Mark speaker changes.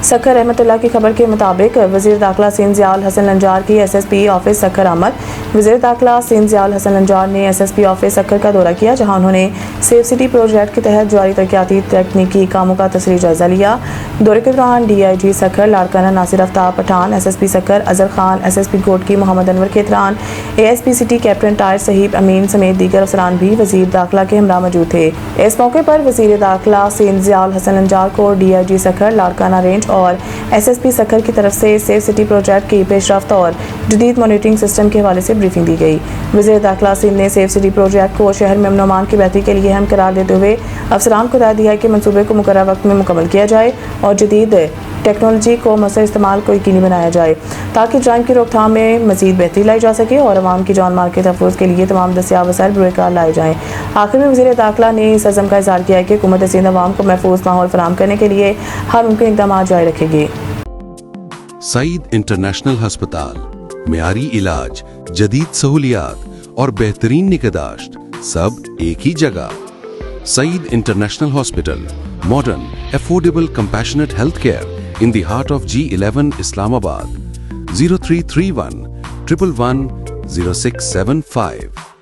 Speaker 1: سکھر رحمت اللہ کی خبر کے مطابق وزیر داخلہ سندھ ضیاء الحسن لنجار کی S S P office Sukkur آمد۔ وزیر داخلہ سندھ ضیاء الحسن لنجار نے S S P office Sukkur کا دورہ کیا، جہاں انہوں نے سیف سٹی پروجیکٹ کے تحت جاری ترقیاتی تکنیکی کاموں کا تفصیلی جائزہ لیا۔ دورے کے دوران D I G Sukkur Larkana Nasir Aftab Pathan, S S P Sukkur Azhar Khan, S S P Ghotki Muhammad Anwar Khetran, A S P city captain Tahir Suhaib Amin سمیت دیگر افسران بھی وزیر داخلہ کے ہمراہ موجود تھے۔ اس موقع پر وزیر داخلہ سندھ ضیاء الحسن لنجار کو D I G Sukkur Larkana range اور ایس ایس پی سکھر کی طرف سے سیف سٹی پروجیکٹ کی پیش رفت اور جدید مانیٹرنگ سسٹم کے حوالے سے بریفنگ دی گئی۔ وزیر داخلہ سندھ نے سیف سٹی پروجیکٹ کو شہر میں امن و امان کی بہتری کے لیے اہم قرار دیتے ہوئے افسران کو ہدایت دی ہے کہ منصوبے کو مقررہ وقت میں مکمل کیا جائے اور جدید ٹیکنالوجی کو مؤثر استعمال کو یقینی بنایا جائے تاکہ جرائم کی روک تھام میں مزید بہتری لائی جا سکے اور عوام کی جان مال کے تحفظ کے لیے تمام دستیاب وسائل بروئے کار لائے جائیں۔ آخر میں وزیر داخلہ نے اس عزم کا اظہار کیا ہے کہ حکومت سندھ عوام کو محفوظ ماحول فراہم کرنے کے لیے ہر ممکن اقدامات جاری رکھے گی۔
Speaker 2: سعید انٹرنیشنل ہسپتال، معیاری علاج، جدید سہولیات اور بہترین نگہداشت سب ایک ہی جگہ۔ Saeed international hospital, modern, affordable, compassionate health care in the heart of G11 Islamabad. 0331 111 0675